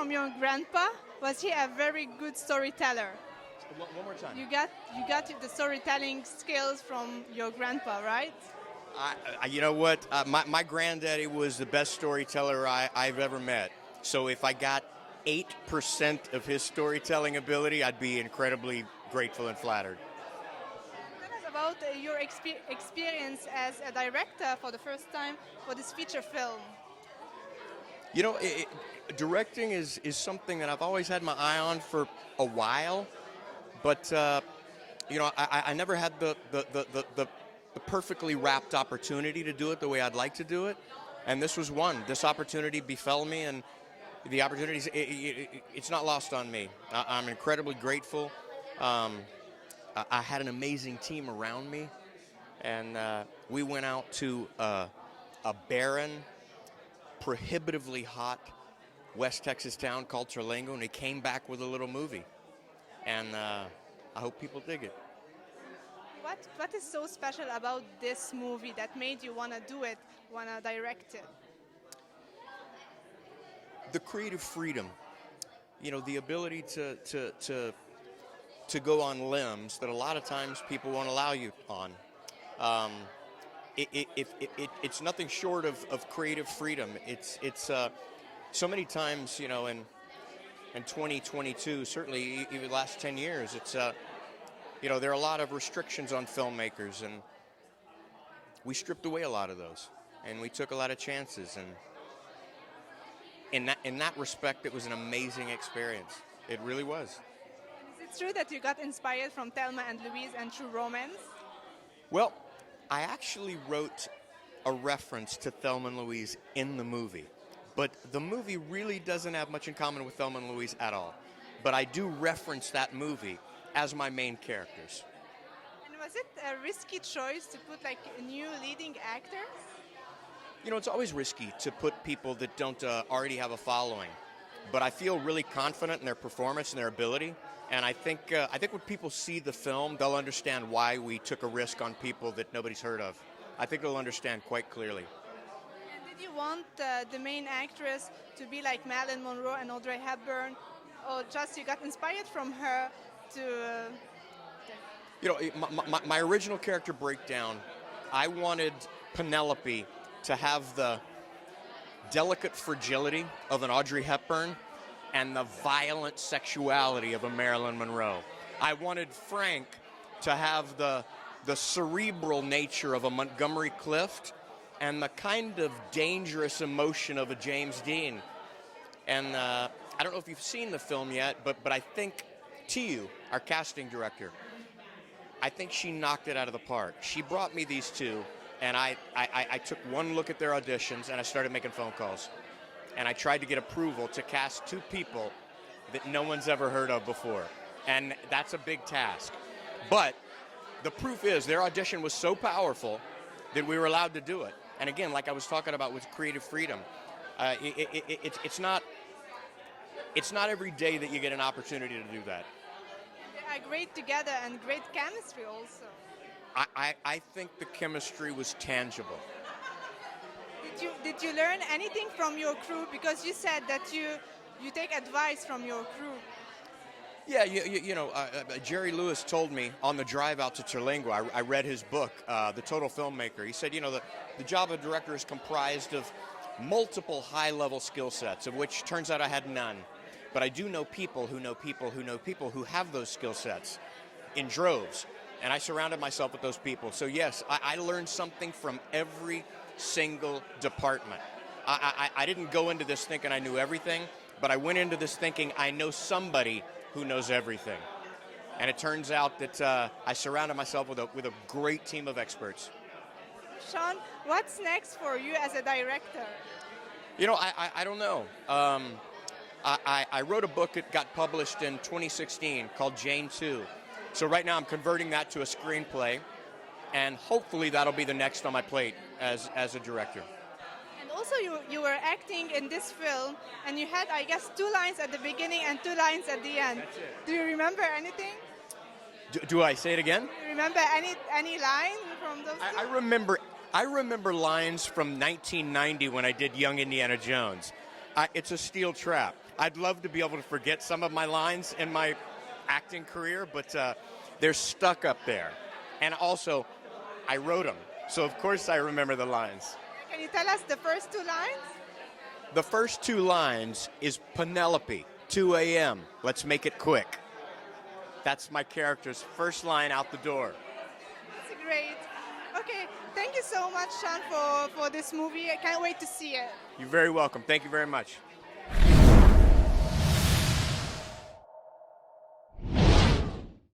from your grandpa? Was he a very good storyteller? One more time. You got the storytelling skills from your grandpa, right? You know what? My granddaddy was the best storyteller I've ever met. So if I got 8% of his storytelling ability, I'd be incredibly grateful and flattered. Tell us about your experience as a director for the first time for this feature film. You know, directing is something that I've always had my eye on for a while, but you know, I never had the perfectly wrapped opportunity to do it the way I'd like to do it, and this was one. This opportunity befell me, and the opportunities, it's not lost on me. I'm incredibly grateful. I had an amazing team around me, and we went out to a barren, prohibitively hot West Texas town called Terlango, and we came back with a little movie, and I hope people dig it. What is so special about this movie that made you want to do it, want to direct it? The creative freedom, you know, the ability to go on limbs that a lot of times people won't allow you on. It's nothing short of creative freedom. It's so many times, you know, in 2022, certainly even the last 10 years, it's you know, there are a lot of restrictions on filmmakers, and we stripped away a lot of those, and we took a lot of chances, and in that respect, it was an amazing experience. It really was. Is it true that you got inspired from Thelma and Louise and True Romance? Well, I actually wrote a reference to Thelma and Louise in the movie, but the movie really doesn't have much in common with Thelma and Louise at all. But I do reference that movie as my main characters. And was it a risky choice to put like new leading actors? You know, it's always risky to put people that don't already have a following, but I feel really confident in their performance and their ability. And I think when people see the film, they'll understand why we took a risk on people that nobody's heard of. I think they'll understand quite clearly. And did you want the main actress to be like Marilyn Monroe and Audrey Hepburn, or just you got inspired from her to... You know, my original character breakdown, I wanted Penelope to have the delicate fragility of an Audrey Hepburn and the violent sexuality of a Marilyn Monroe. I wanted Frank to have the cerebral nature of a Montgomery Clift and the kind of dangerous emotion of a James Dean. And I don't know if you've seen the film yet, but I think Tiu, our casting director, I think she knocked it out of the park. She brought me these two, and I took one look at their auditions, and I started making phone calls. And I tried to get approval to cast two people that no one's ever heard of before. And that's a big task. But the proof is their audition was so powerful that we were allowed to do it. And again, like I was talking about with creative freedom, it's not every day that you get an opportunity to do that. They are great together and great chemistry also. I think the chemistry was tangible. Did you learn anything from your crew? Because you said that you take advice from your crew. Yeah, you know, Jerry Lewis told me on the drive out to Terlango, I read his book, The Total Filmmaker. He said, you know, the job of a director is comprised of multiple high-level skill sets, of which turns out I had none. But I do know people who know people who know people who have those skill sets in droves. And I surrounded myself with those people. So yes, I learned something from every single department. I didn't go into this thinking I knew everything, but I went into this thinking I know somebody who knows everything. And it turns out that I surrounded myself with a great team of experts. Sean, what's next for you as a director? You know, I don't know. I wrote a book that got published in 2016 called Jane 2. So right now I'm converting that to a screenplay, and hopefully that'll be the next on my plate as a director. And also you were acting in this film, and you had, I guess, 2 lines at the beginning and 2 lines at the end. That's it. Do you remember anything? Do I say it again? Do you remember any line from those two? I remember lines from 1990 when I did Young Indiana Jones. It's a steel trap. I'd love to be able to forget some of my lines in my acting career, but they're stuck up there. And also, I wrote them, so of course I remember the lines. Can you tell us the first two lines? The first two lines is Penelope, 2 a.m., let's make it quick. That's my character's first line out the door. That's great. Okay, thank you so much, Sean, for this movie. I can't wait to see it. You're very welcome. Thank you very much.